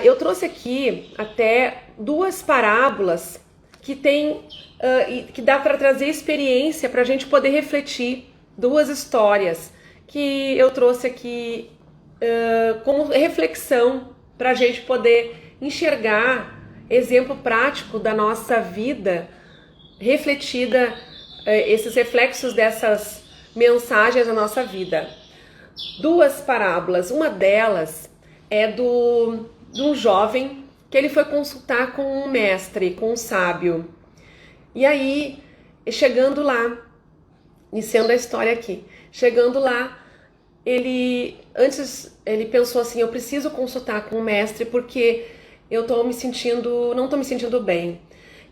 eu trouxe aqui até duas parábolas que tem, que dá para trazer experiência para a gente poder refletir, duas histórias que eu trouxe aqui como reflexão para a gente poder enxergar exemplo prático da nossa vida refletida, esses reflexos dessas mensagens na nossa vida. Duas parábolas, uma delas é de um jovem que ele foi consultar com um mestre, com um sábio. E aí, chegando lá, iniciando a história aqui, chegando lá, ele pensou assim, eu preciso consultar com o mestre porque eu não tô me sentindo bem.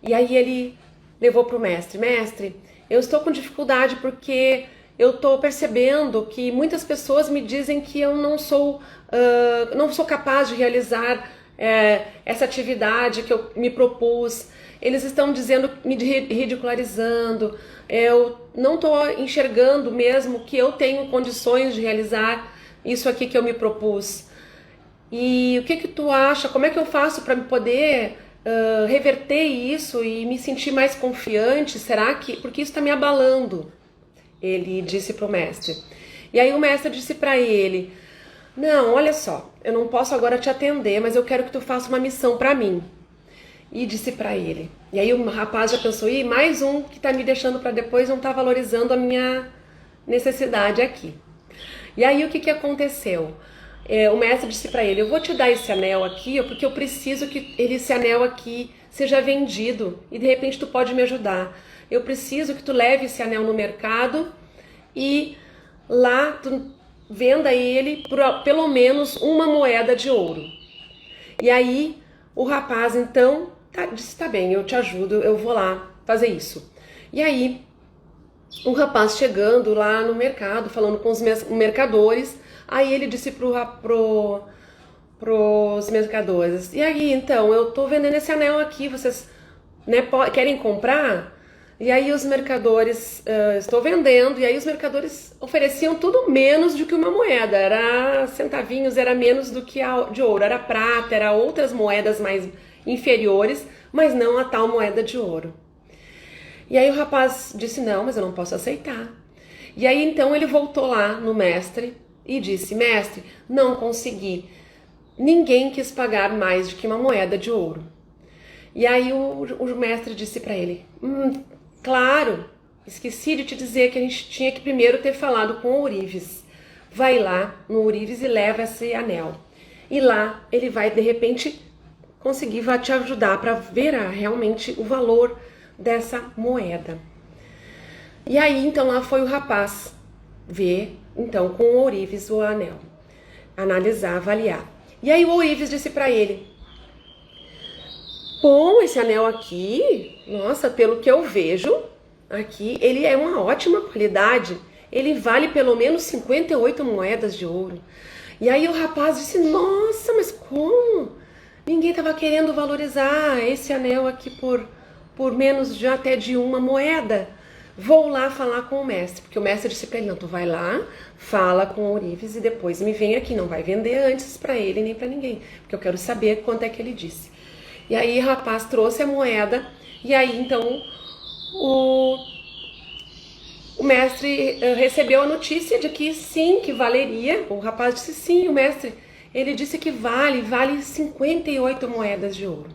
E aí ele levou para o mestre, eu estou com dificuldade porque eu estou percebendo que muitas pessoas me dizem que eu não sou capaz de realizar essa atividade que eu me propus. Eles estão dizendo, me ridicularizando, eu não estou enxergando mesmo que eu tenho condições de realizar isso aqui que eu me propus. E o que tu acha? Como é que eu faço para poder reverter isso e me sentir mais confiante? Será que... Porque isso está me abalando, ele disse para o mestre. E aí o mestre disse para ele, não, olha só, eu não posso agora te atender, mas eu quero que tu faça uma missão para mim. E disse para ele. E aí o rapaz já pensou, mais um que está me deixando para depois, não está valorizando a minha necessidade aqui. E aí o que aconteceu? O mestre disse para ele, eu vou te dar esse anel aqui, porque eu preciso que esse anel aqui seja vendido e de repente tu pode me ajudar. Eu preciso que tu leve esse anel no mercado e lá tu venda ele por pelo menos uma moeda de ouro. E aí o rapaz então disse, tá bem, eu te ajudo, eu vou lá fazer isso. E aí um rapaz chegando lá no mercado, falando com os mercadores, aí ele disse pros mercadores, e aí então, eu tô vendendo esse anel aqui, vocês querem comprar? E aí os mercadores, estou vendendo, e aí os mercadores ofereciam tudo menos do que uma moeda, era centavinhos, era menos do que de ouro, era prata, era outras moedas mais inferiores, mas não a tal moeda de ouro. E aí o rapaz disse, não, mas eu não posso aceitar. E aí então ele voltou lá no mestre e disse, mestre, não consegui. Ninguém quis pagar mais do que uma moeda de ouro. E aí o mestre disse para ele, claro, esqueci de te dizer que a gente tinha que primeiro ter falado com o ourives. Vai lá no ourives e leva esse anel. E lá ele vai, de repente, conseguir vai te ajudar para ver realmente o valor dessa moeda. E aí então lá foi o rapaz ver então com o ourives o anel, analisar, avaliar. E aí o ourives disse para ele, bom, esse anel aqui, nossa, pelo que eu vejo aqui, ele é uma ótima qualidade, ele vale pelo menos 58 moedas de ouro. E aí o rapaz disse, nossa, mas como? Ninguém estava querendo valorizar esse anel aqui por menos de até de uma moeda. Vou lá falar com o mestre, porque o mestre disse para ele, não, tu vai lá, fala com o ourives e depois me vem aqui, não vai vender antes para ele nem para ninguém, porque eu quero saber quanto é que ele disse. E aí o rapaz trouxe a moeda, e aí então o mestre recebeu a notícia de que sim, que valeria, o rapaz disse sim, o mestre, ele disse que vale 58 moedas de ouro.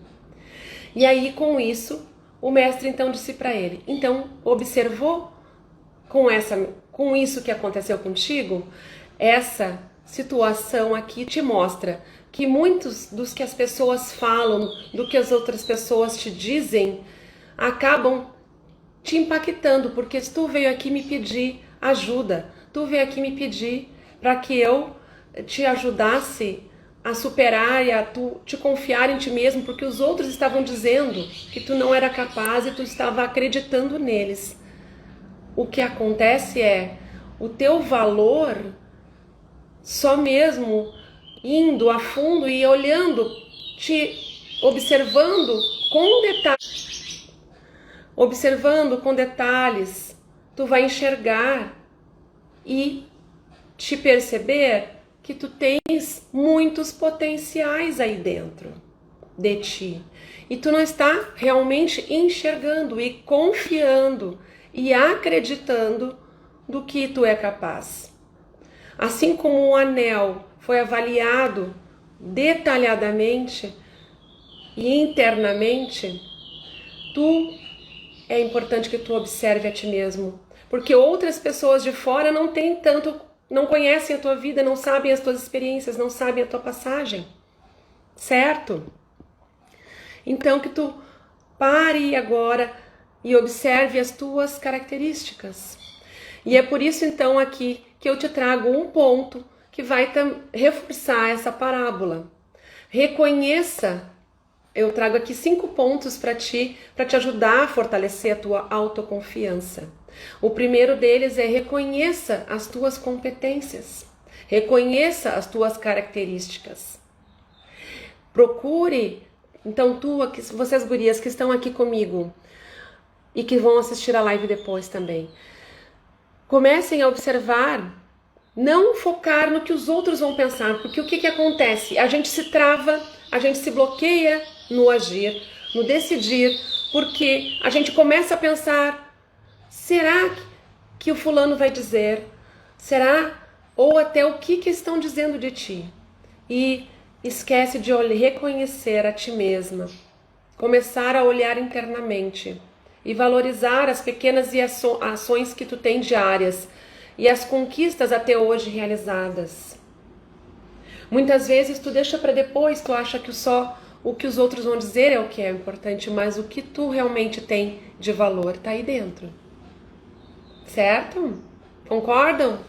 E aí com isso, o mestre então disse para ele, então observou com isso que aconteceu contigo, essa situação aqui te mostra que muitos dos que as pessoas falam, do que as outras pessoas te dizem, acabam te impactando, porque se tu veio aqui me pedir ajuda, tu veio aqui me pedir para que eu te ajudasse a superar e a tu te confiar em ti mesmo, porque os outros estavam dizendo que tu não era capaz e tu estava acreditando neles. O que acontece é, o teu valor, só mesmo indo a fundo e olhando, te observando com detalhes, tu vai enxergar e te perceber que tu tens muitos potenciais aí dentro de ti. E tu não está realmente enxergando e confiando e acreditando do que tu é capaz. Assim como o anel foi avaliado detalhadamente e internamente, é importante que tu observe a ti mesmo, porque outras pessoas de fora não conhecem a tua vida, não sabem as tuas experiências, não sabem a tua passagem, certo? Então que tu pare agora e observe as tuas características. E é por isso então aqui que eu te trago um ponto que vai reforçar essa parábola. Reconheça, eu trago aqui 5 pontos para te ajudar a fortalecer a tua autoconfiança. O primeiro deles é: reconheça as tuas competências, reconheça as tuas características. Procure, então vocês gurias que estão aqui comigo e que vão assistir a live depois também, comecem a observar, não focar no que os outros vão pensar, porque o que acontece? A gente se trava, a gente se bloqueia no agir, no decidir, porque a gente começa a pensar: será que o fulano vai dizer? Será? Ou até o que estão dizendo de ti? E esquece de reconhecer a ti mesma, começar a olhar internamente e valorizar as pequenas ações que tu tem diárias e as conquistas até hoje realizadas. Muitas vezes tu deixa para depois, tu acha que só o que os outros vão dizer é o que é importante, mas o que tu realmente tem de valor tá aí dentro. Certo? Concordam?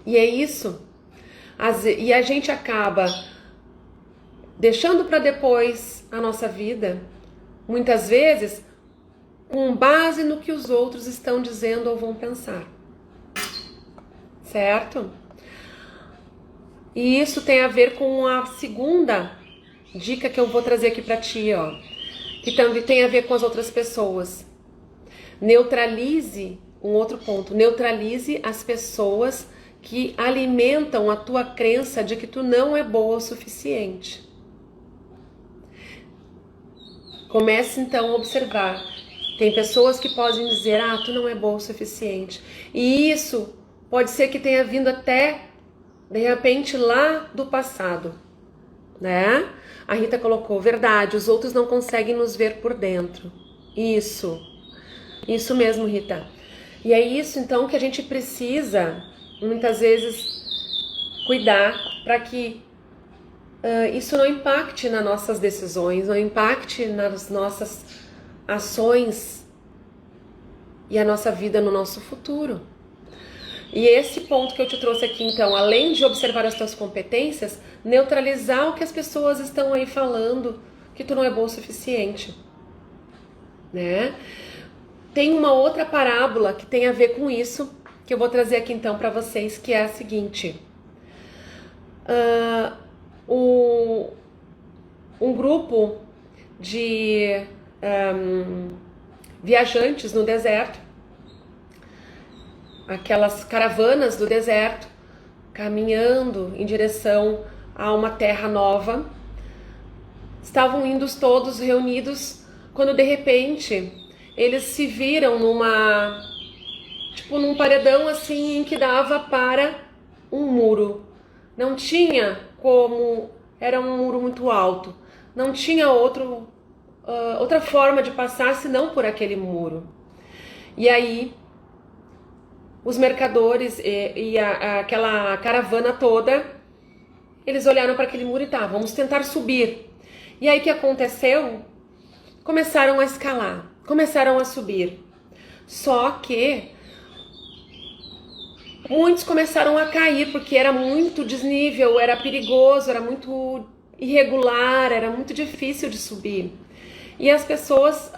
E é isso. E a gente acaba deixando para depois a nossa vida, muitas vezes, com base no que os outros estão dizendo ou vão pensar. Certo? E isso tem a ver com a segunda dica que eu vou trazer aqui para ti, ó, que também tem a ver com as outras pessoas. Neutralize, um outro ponto, neutralize as pessoas que alimentam a tua crença de que tu não é boa o suficiente. Comece então a observar. Tem pessoas que podem dizer: tu não é boa o suficiente. E isso pode ser que tenha vindo até, de repente, lá do passado, né? A Rita colocou: verdade, os outros não conseguem nos ver por dentro. Isso mesmo, Rita. E é isso então que a gente precisa, muitas vezes, cuidar para que isso não impacte nas nossas decisões, não impacte nas nossas ações e a nossa vida no nosso futuro. E esse ponto que eu te trouxe aqui, então, além de observar as tuas competências, neutralizar o que as pessoas estão aí falando, que tu não é bom o suficiente, né? Tem uma outra parábola que tem a ver com isso, que eu vou trazer aqui então para vocês, que é a seguinte. Um grupo de viajantes no deserto, aquelas caravanas do deserto, caminhando em direção a uma terra nova, estavam indo todos reunidos, quando de repente eles se viram num paredão assim que dava para um muro. Não tinha como, era um muro muito alto, não tinha outra forma de passar senão por aquele muro. E aí os mercadores e aquela caravana toda, eles olharam para aquele muro e vamos tentar subir. E aí o que aconteceu? Começaram a escalar, começaram a subir. Só que muitos começaram a cair, porque era muito desnível, era perigoso, era muito irregular, era muito difícil de subir. E as pessoas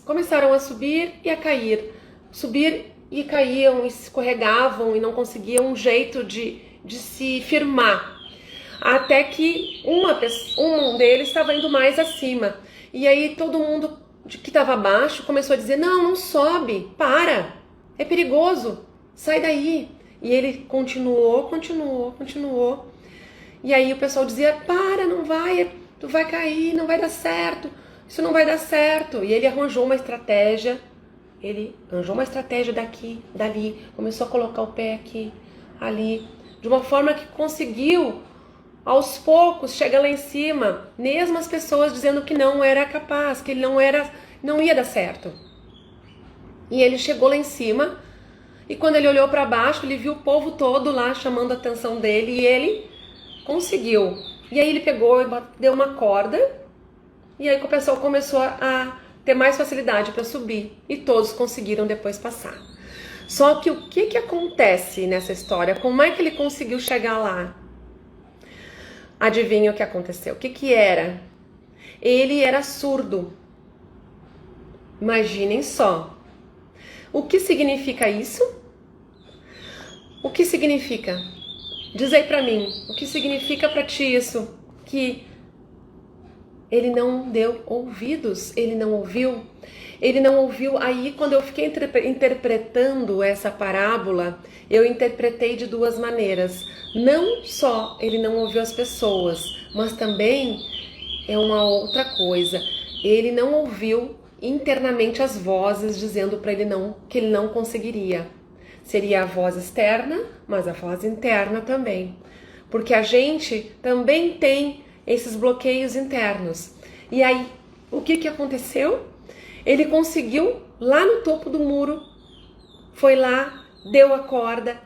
começaram a subir e a cair. Subir e caíam, e escorregavam e não conseguiam um jeito de se firmar. Até que um deles estava indo mais acima. E aí todo mundo que estava abaixo começou a dizer: não sobe, para, é perigoso, sai daí. E ele continuou. E aí o pessoal dizia, para, não vai, tu vai cair, não vai dar certo, isso não vai dar certo. E ele arranjou uma estratégia, daqui, dali, começou a colocar o pé aqui, ali, de uma forma que conseguiu, aos poucos, chegar lá em cima, mesmo as pessoas dizendo que não era capaz, que ele não ia dar certo. E ele chegou lá em cima, e quando ele olhou para baixo, ele viu o povo todo lá chamando a atenção dele, e ele conseguiu. E aí ele pegou e deu uma corda, e aí o pessoal começou a ter mais facilidade para subir, e todos conseguiram depois passar. Só que o que acontece nessa história? Como é que ele conseguiu chegar lá? Adivinha o que aconteceu? O que era? Ele era surdo. Imaginem só. O que significa isso? O que significa? Diz aí pra mim, o que significa pra ti isso? Que ele não deu ouvidos, ele não ouviu. Ele não ouviu. Aí, quando eu fiquei interpretando essa parábola, eu interpretei de duas maneiras. Não só ele não ouviu as pessoas, mas também é uma outra coisa. Ele não ouviu internamente as vozes dizendo para ele que ele não conseguiria. Seria a voz externa, mas a voz interna também. Porque a gente também tem esses bloqueios internos. E aí, o que aconteceu? Ele conseguiu lá no topo do muro, foi lá, deu a corda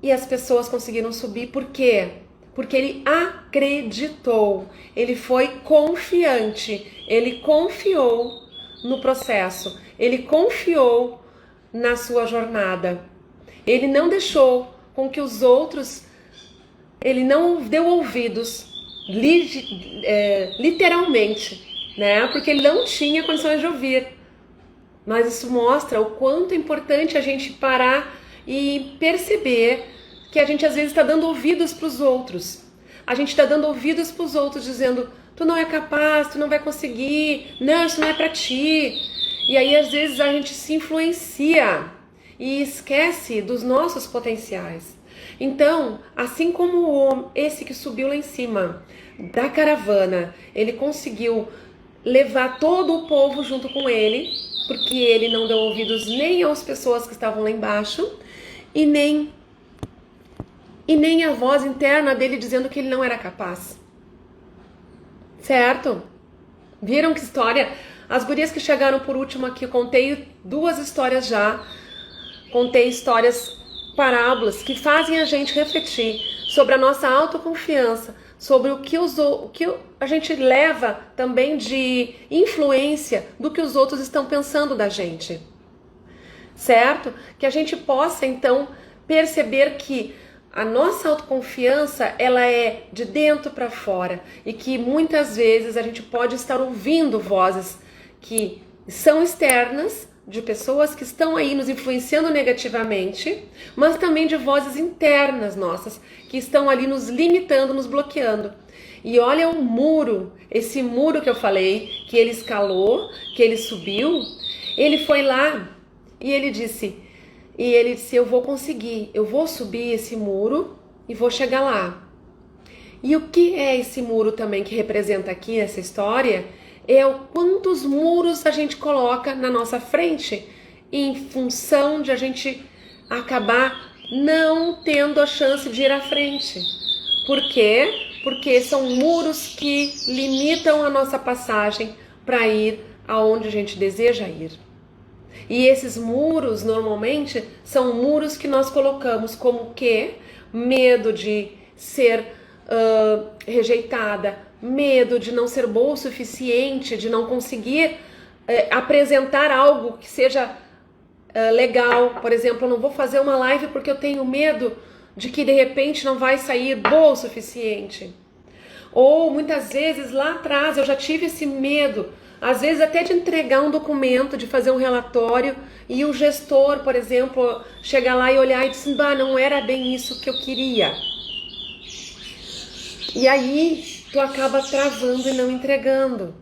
e as pessoas conseguiram subir. Por quê? Porque ele acreditou, ele foi confiante, ele confiou no processo, ele confiou na sua jornada. Ele não deixou com que os outros, ele não deu ouvidos, literalmente, né? Porque ele não tinha condições de ouvir. Mas isso mostra o quanto é importante a gente parar e perceber que a gente às vezes está dando ouvidos para os outros. A gente está dando ouvidos para os outros dizendo, tu não é capaz, tu não vai conseguir, não, isso não é para ti. E aí às vezes a gente se influencia e esquece dos nossos potenciais. Então, assim como esse que subiu lá em cima da caravana, ele conseguiu levar todo o povo junto com ele, porque ele não deu ouvidos nem às pessoas que estavam lá embaixo, e nem a voz interna dele dizendo que ele não era capaz. Certo? Viram que história? As gurias que chegaram por último aqui, eu contei duas histórias já, contei histórias, parábolas que fazem a gente refletir sobre a nossa autoconfiança, sobre o que a gente leva também de influência do que os outros estão pensando da gente, certo? Que a gente possa então perceber que a nossa autoconfiança, ela é de dentro para fora e que muitas vezes a gente pode estar ouvindo vozes que são externas, de pessoas que estão aí nos influenciando negativamente, mas também de vozes internas nossas, que estão ali nos limitando, nos bloqueando. E olha o muro, esse muro que eu falei, que ele escalou, que ele subiu, ele foi lá e ele disse, eu vou conseguir, eu vou subir esse muro e vou chegar lá. E o que é esse muro também que representa aqui essa história? É o quantos muros a gente coloca na nossa frente em função de a gente acabar não tendo a chance de ir à frente. Por quê? Porque são muros que limitam a nossa passagem para ir aonde a gente deseja ir. E esses muros, normalmente, são muros que nós colocamos como o quê? Medo de ser rejeitada, medo de não ser boa o suficiente, de não conseguir apresentar algo que seja legal. Por exemplo, eu não vou fazer uma live porque eu tenho medo de que de repente não vai sair boa o suficiente. Ou muitas vezes lá atrás eu já tive esse medo, às vezes até de entregar um documento, de fazer um relatório e o gestor, por exemplo, chegar lá e olhar e dizer, não era bem isso que eu queria. E aí tu acaba travando e não entregando.